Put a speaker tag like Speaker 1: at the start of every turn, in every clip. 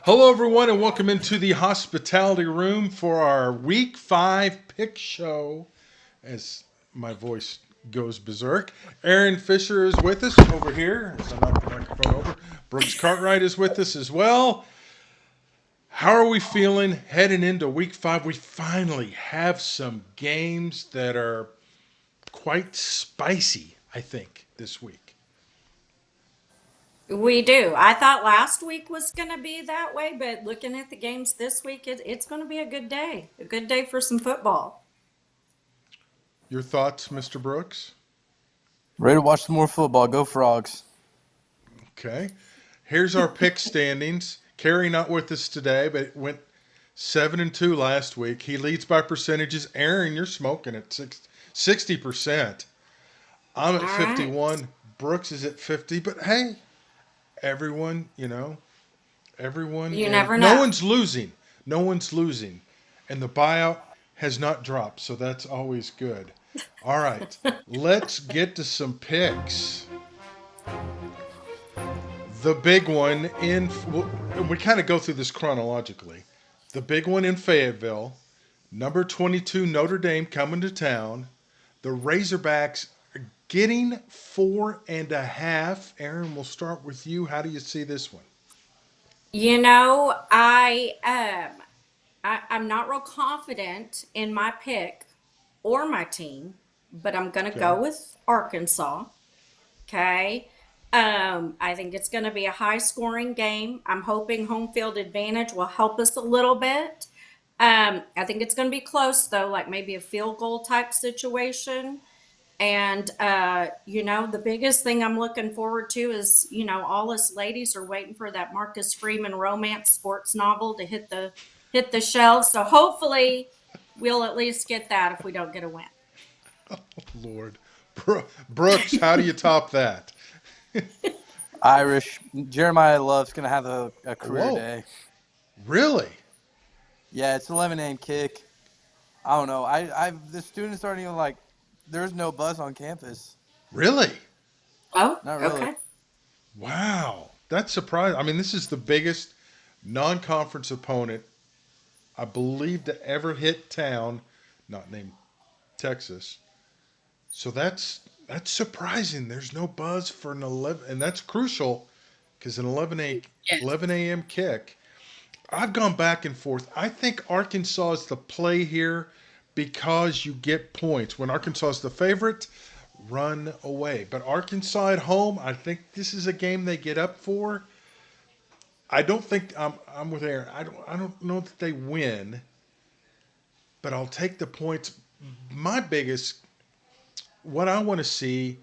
Speaker 1: Hello, everyone, and welcome into the hospitality room for our Week 5 pick show. As my voice goes berserk, Aaron Fisher is with us over here. As I knock the microphone over, Brooks Cartwright is with us as well. How are we feeling heading into Week 5? We finally have some games that are quite spicy, I think, this week.
Speaker 2: We do. I thought last week was going to be that way, but looking at the games this week, it's going to be a good day. A good day for some football.
Speaker 1: Your thoughts, Mr. Brooks?
Speaker 3: Ready to watch some more football. Go Frogs.
Speaker 1: Okay. Here's our pick standings. Kerry not with us today, but it went 7-2 last week. He leads by percentages. Aaron, you're smoking at 60%. I'm
Speaker 2: All
Speaker 1: at
Speaker 2: right.
Speaker 1: 51. Brooks is at 50. But hey, everyone, everyone
Speaker 2: You
Speaker 1: is.
Speaker 2: never
Speaker 1: No
Speaker 2: know.
Speaker 1: one's losing. No one's losing. And the buyout has not dropped, so that's always good. All right. Let's get to some picks. The big one in, we kind of go through this chronologically. The big one in Fayetteville, number 22 Notre Dame coming to town. The Razorbacks are getting 4.5. Aaron, we'll start with you. How do you see this one?
Speaker 2: You know, I'm not real confident in my pick or my team, but I'm going to
Speaker 1: Okay.
Speaker 2: go with Arkansas. Okay. I think it's going to be a high scoring game. I'm hoping home field advantage will help us a little bit. I think it's going to be close though, like maybe a field goal type situation. And the biggest thing I'm looking forward to is, all us ladies are waiting for that Marcus Freeman romance sports novel to hit the shelves. So hopefully we'll at least get that if we don't get a win.
Speaker 1: Lord. Brooks, how do you top that?
Speaker 3: Irish. Jeremiah Love's going to have a career
Speaker 1: Whoa.
Speaker 3: day.
Speaker 1: Really?
Speaker 3: Yeah, it's 11 a.m. kick. I don't know. The students aren't even like, there's no buzz on campus.
Speaker 1: Really?
Speaker 2: Oh,
Speaker 3: Not really.
Speaker 2: okay.
Speaker 1: Wow. That's surprising. I mean, this is the biggest non conference opponent I believe to ever hit town, not named Texas. So that's surprising. There's no buzz for an 11, and that's crucial because an 11 a.m. kick. I've gone back and forth. I think Arkansas is the play here because you get points. When Arkansas is the favorite, run away. But Arkansas at home, I think this is a game they get up for. I don't think I'm with Aaron. I don't know that they win, but I'll take the points. My biggest what I want to see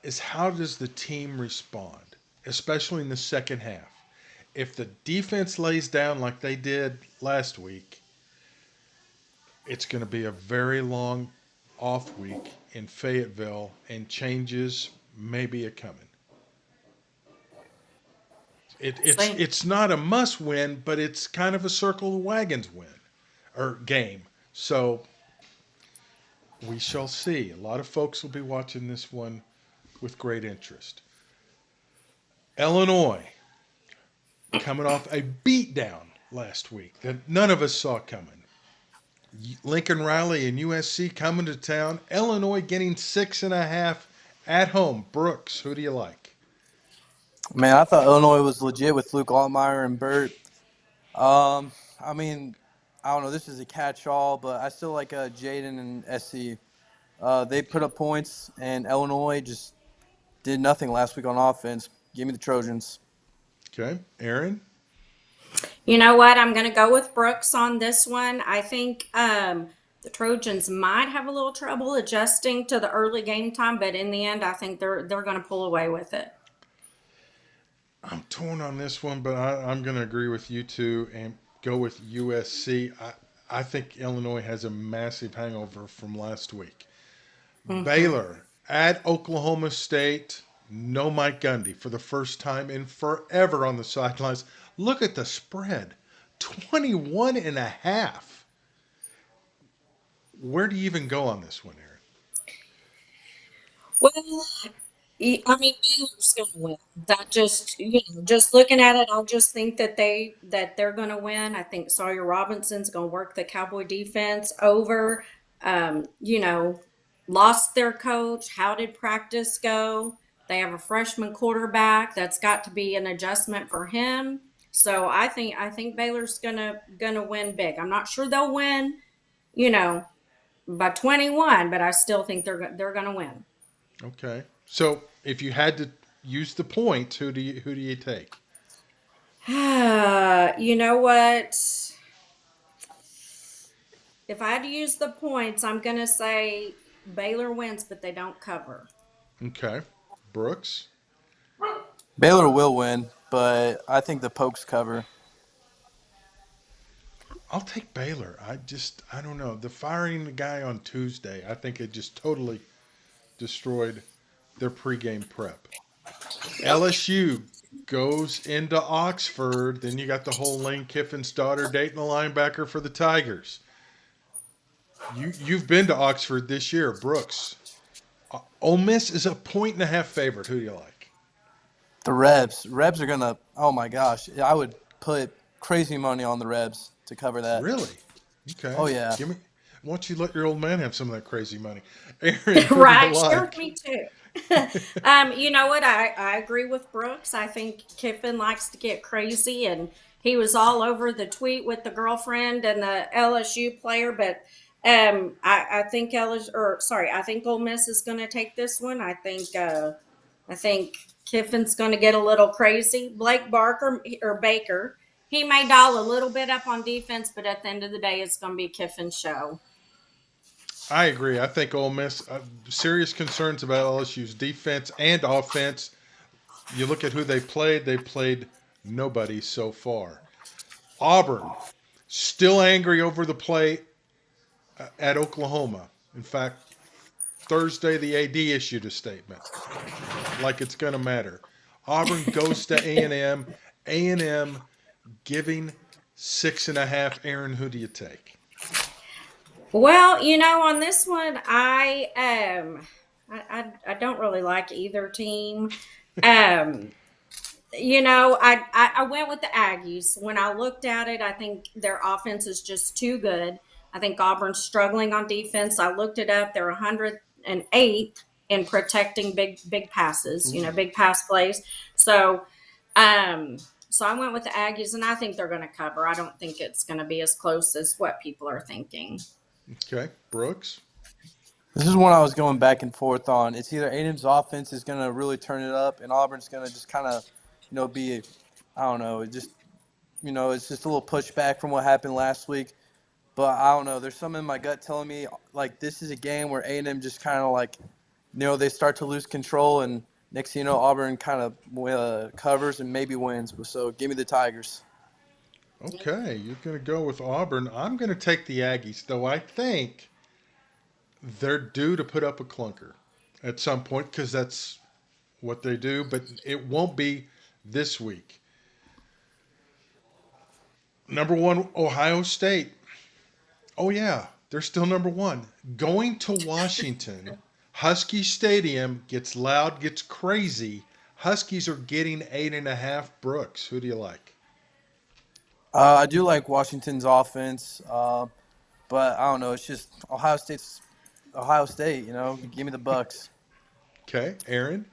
Speaker 1: is how does the team respond, especially in the second half. If the defense lays down like they did last week, it's going to be a very long off week in Fayetteville, and changes may be a coming. It's
Speaker 2: Same.
Speaker 1: it's not a must win, but it's kind of a circle the wagons win or game. So we shall see. A lot of folks will be watching this one with great interest. Illinois coming off a beatdown last week that none of us saw coming. Lincoln Riley and USC coming to town. Illinois getting 6.5 at home. Brooks, who do you like?
Speaker 3: Man, I thought Illinois was legit with Luke Altmaier and Burt. I mean, I don't know. This is a catch-all, but I still like Jaden and SC. They put up points, and Illinois just did nothing last week on offense. Give me the Trojans.
Speaker 1: Okay, Aaron.
Speaker 2: You know what? I'm going to go with Brooks on this one. I think the Trojans might have a little trouble adjusting to the early game time, but in the end, I think they're going to pull away with it.
Speaker 1: I'm torn on this one, but I'm going to agree with you two and go with USC. I think Illinois has a massive hangover from last week.
Speaker 2: Hmm.
Speaker 1: Baylor at Oklahoma State. No Mike Gundy for the first time in forever on the sidelines. Look at the spread 21 and a half. Where do you even go on this one, Aaron?
Speaker 2: Well, I mean, Baylor's going to win. That just, just looking at it, I just think that they're going to win. I think Sawyer Robinson's going to work the Cowboy defense over. You know, lost their coach. How did practice go? They have a freshman quarterback. That's got to be an adjustment for him. So I think Baylor's gonna win big. I'm not sure they'll win, you know, by 21, but I still think they're gonna win.
Speaker 1: Okay. So if you had to use the points, who do you take?
Speaker 2: You know what? If I had to use the points, I'm going to say Baylor wins, but they don't cover.
Speaker 1: Okay. Brooks.
Speaker 3: Baylor will win, but I think the Pokes cover.
Speaker 1: I'll take Baylor. I don't know. The firing the guy on Tuesday, I think it just totally destroyed their pregame prep. LSU goes into Oxford. Then you got the whole Lane Kiffin's daughter dating the linebacker for the Tigers. You've been to Oxford this year, Brooks. Ole Miss is a point and a half favorite. Who do you like?
Speaker 3: The Rebs are gonna. Oh my gosh, I would put crazy money on the Rebs to cover that.
Speaker 1: Really? Okay.
Speaker 3: Oh yeah.
Speaker 1: Give me. Why don't you let your old man have some of that crazy money? Aaron, who do you
Speaker 2: Right, sure,
Speaker 1: like?
Speaker 2: me too. You know what? I agree with Brooks. I think Kiffin likes to get crazy, and he was all over the tweet with the girlfriend and the LSU player. But I think I think Ole Miss is going to take this one. I think Kiffin's going to get a little crazy. Blake Barker or Baker, he may dial a little bit up on defense, but at the end of the day, it's going to be Kiffin's show.
Speaker 1: I agree. I think Ole Miss serious concerns about LSU's defense and offense. You look at who they played. They played nobody so far. Auburn still angry over the play at Oklahoma. In fact, Thursday the AD issued a statement like it's going to matter. Auburn goes to A&M. A&M giving 6.5. Aaron, who do you take?
Speaker 2: Well, on this one, I don't really like either team. Um, I went with the Aggies. When I looked at it, I think their offense is just too good. I think Auburn's struggling on defense. I looked it up. They're 108th in protecting big passes,
Speaker 1: Ooh.
Speaker 2: big pass plays. So, um, so I went with the Aggies, and I think they're going to cover. I don't think it's going to be as close as what people are thinking.
Speaker 1: Okay, Brooks.
Speaker 3: This is one I was going back and forth on. It's either Aiden's offense is gonna really turn it up, and Auburn's gonna just kind of, be, I don't know, it's just a little pushback from what happened last week. But I don't know. There's something in my gut telling me like this is a game where A&M just kind of like, they start to lose control, and next thing you know, Auburn kind of covers and maybe wins. So give me the Tigers.
Speaker 1: Okay, you're going to go with Auburn. I'm going to take the Aggies, though I think they're due to put up a clunker at some point because that's what they do, but it won't be this week. Number one, Ohio State. Oh, yeah, they're still number one. Going to Washington, Husky Stadium gets loud, gets crazy. Huskies are getting 8.5. Brooks, who do you like?
Speaker 3: I do like Washington's offense, but I don't know. It's just Ohio State's Ohio State. Give me the Bucks.
Speaker 1: Okay, Aaron.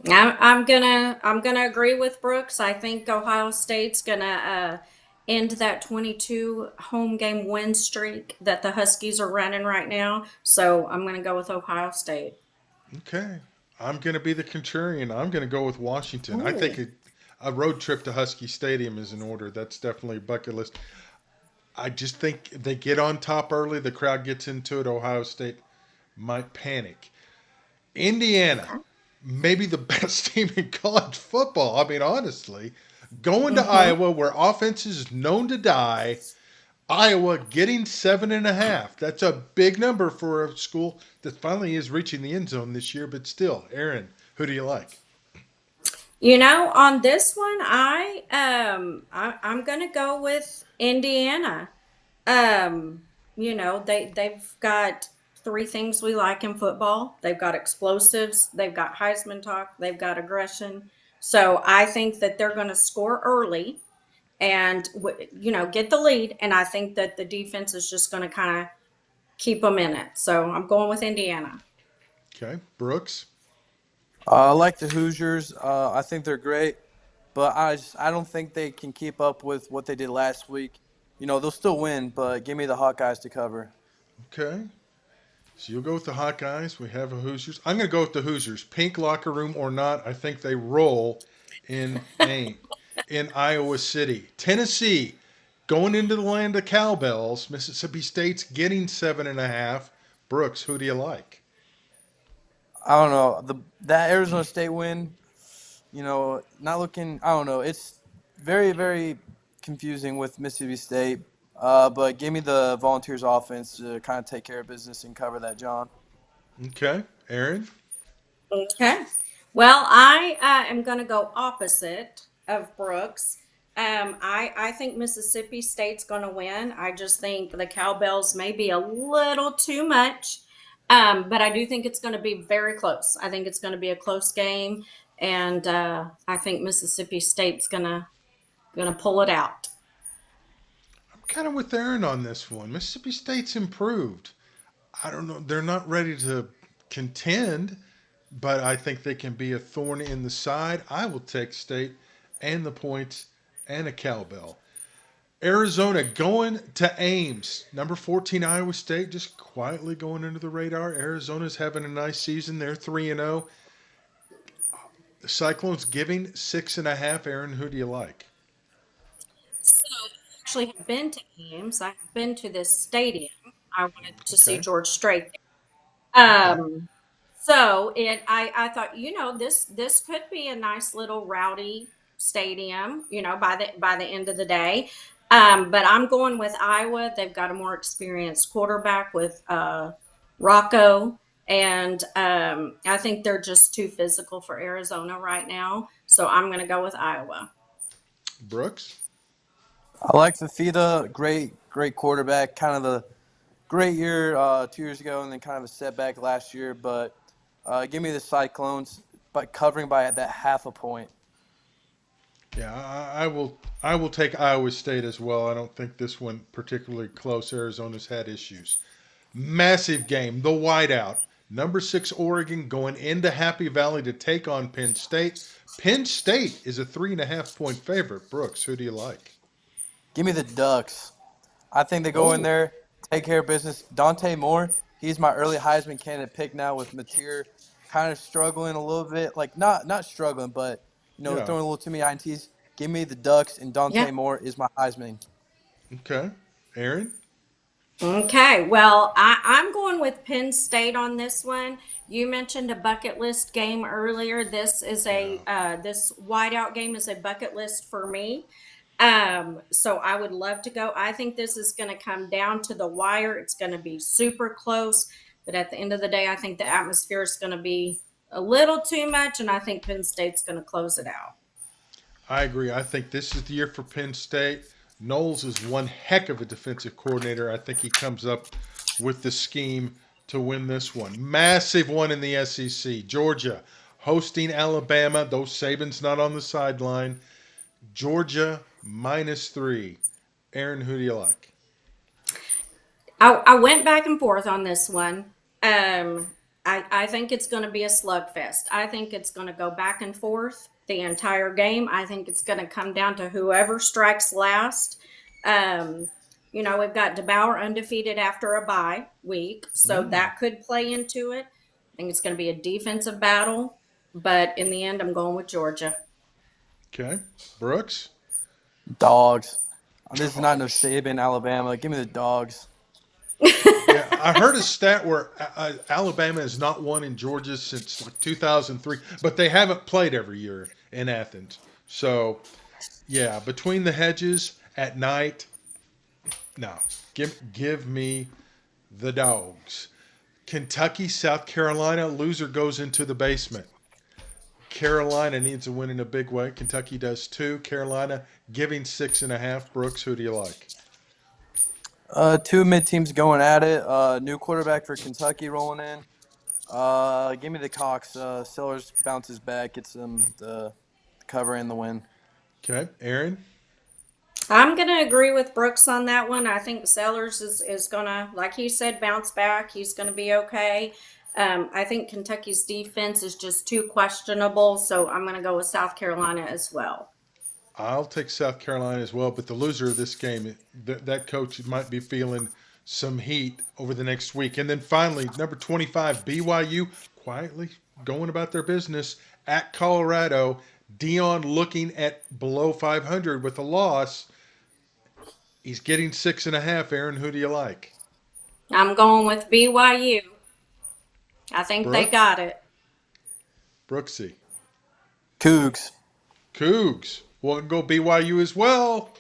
Speaker 2: I'm gonna agree with Brooks. I think Ohio State's gonna end that 22 home game win streak that the Huskies are running right now. So I'm gonna go with Ohio State.
Speaker 1: Okay. I'm going to be the contrarian. I'm going to go with Washington. I
Speaker 2: Ooh.
Speaker 1: think a road trip to Husky Stadium is in order. That's definitely a bucket list. I just think they get on top early. The crowd gets into it. Ohio State might panic. Indiana, maybe the best team in college football. I mean, honestly, going to
Speaker 2: Mm-hmm.
Speaker 1: Iowa where offense is known to die. Iowa getting 7.5. That's a big number for a school that finally is reaching the end zone this year, but still, Aaron, who do you like?
Speaker 2: On this one, I'm gonna go with Indiana. They've got three things we like in football. They've got explosives, they've got Heisman talk, they've got aggression. So I think that they're going to score early and get the lead. And I think that the defense is just going to kind of keep them in it. So I'm going with Indiana.
Speaker 1: Okay, Brooks.
Speaker 3: I like the Hoosiers. I think they're great, but I don't think they can keep up with what they did last week. They'll still win, but give me the Hawkeyes to cover.
Speaker 1: Okay. So you'll go with the Hawkeyes. We have a Hoosiers. I'm going to go with the Hoosiers. Pink locker room or not, I think they roll in in Iowa City. Tennessee going into the land of cowbells. Mississippi State's getting 7.5. Brooks, who do you like?
Speaker 3: I don't know that Arizona State win. Not looking. I don't know. It's very very confusing with Mississippi State. But give me the Volunteers offense to kind of take care of business and cover that, John.
Speaker 1: Okay, Aaron.
Speaker 2: Okay. Well, I am going to go opposite of Brooks. I think Mississippi State's going to win. I just think the Cowbells may be a little too much, but I do think it's going to be very close. I think it's going to be a close game, and I think Mississippi State's gonna pull it out.
Speaker 1: I'm kind of with Aaron on this one. Mississippi State's improved. I don't know. They're not ready to contend, but I think they can be a thorn in the side. I will take State and the points and a cowbell. Arizona going to Ames. Number 14 Iowa State just quietly going under the radar. Arizona's having a nice season. They're 3-0. The Cyclones giving 6.5. Aaron, who do you like?
Speaker 2: So I actually have been to games. I've been to this stadium. I wanted to see
Speaker 1: Okay.
Speaker 2: George Strait.
Speaker 1: Okay.
Speaker 2: Um, I thought, this could be a nice little rowdy stadium, by the end of the day. But I'm going with Iowa. They've got a more experienced quarterback with Rocco, and I think they're just too physical for Arizona right now. So I'm going to go with Iowa.
Speaker 1: Brooks?
Speaker 3: I like Fafita. Great quarterback. Kind of the great year 2 years ago, and then kind of a setback last year. But give me the Cyclones, but covering by that half a point.
Speaker 1: Yeah, I will. I will take Iowa State as well. I don't think this one particularly close. Arizona's had issues. Massive game. The whiteout. Number 6 Oregon going into Happy Valley to take on Penn State. Penn State is a 3.5 point favorite. Brooks, who do you like?
Speaker 3: Give me the Ducks. I think they go in
Speaker 1: Oh,
Speaker 3: there, take care of business. Dante Moore, he's my early Heisman candidate pick now with Mateer kind of struggling a little bit. Like not struggling, but
Speaker 1: yeah.
Speaker 3: throwing a little too many INTs. Give me the Ducks and
Speaker 2: Yeah.
Speaker 3: Dante Moore is my Heisman.
Speaker 1: Okay. Aaron?
Speaker 2: Okay, well, I'm going with Penn State on this one. You mentioned a bucket list game earlier.
Speaker 1: Yeah.
Speaker 2: This whiteout game is a bucket list for me. So I would love to go. I think this is going to come down to the wire. It's going to be super close, but at the end of the day, I think the atmosphere is going to be a little too much, and I think Penn State's going to close it out.
Speaker 1: I agree. I think this is the year for Penn State. Knowles is one heck of a defensive coordinator. I think he comes up with the scheme to win this one. Massive one in the SEC. Georgia hosting Alabama. Though Saban's not on the sideline. Georgia -3. Aaron, who do you like?
Speaker 2: I went back and forth on this one. Um, I think it's going to be a slugfest. I think it's going to go back and forth the entire game. I think it's going to come down to whoever strikes last. Um, we've got DeBauer undefeated after a bye week, so
Speaker 1: Mm,
Speaker 2: that could play into it. I think it's going to be a defensive battle, but in the end, I'm going with Georgia.
Speaker 1: okay. Brooks?
Speaker 3: Dogs. This is not no
Speaker 1: Dogs.
Speaker 3: Saban, Alabama. Give me the dogs.
Speaker 1: Yeah, I heard a stat where Alabama has not won in Georgia since like 2003, but they haven't played every year in Athens. So, yeah, between the hedges at night, no, give me the dogs. Kentucky, South Carolina, loser goes into the basement. Carolina needs a win in a big way. Kentucky does too. Carolina giving 6.5. Brooks, who do you like?
Speaker 3: Two mid teams going at it. New quarterback for Kentucky rolling in. Give me the Cox. Sellers bounces back, gets them the cover and the win.
Speaker 1: Okay, Aaron.
Speaker 2: I'm going to agree with Brooks on that one. I think Sellers is going to, like he said, bounce back. He's going to be okay. I think Kentucky's defense is just too questionable, so I'm going to go with South Carolina as well.
Speaker 1: I'll take South Carolina as well, but the loser of this game, that coach might be feeling some heat over the next week. And then finally, number 25, BYU, quietly going about their business at Colorado. Dion looking at below 500 with a loss. He's getting 6.5. Aaron, who do you like?
Speaker 2: I'm going with BYU. I think they
Speaker 1: Brooks?
Speaker 2: got it.
Speaker 1: Brooksy.
Speaker 3: Cougs.
Speaker 1: Cougs. Well, go BYU as well.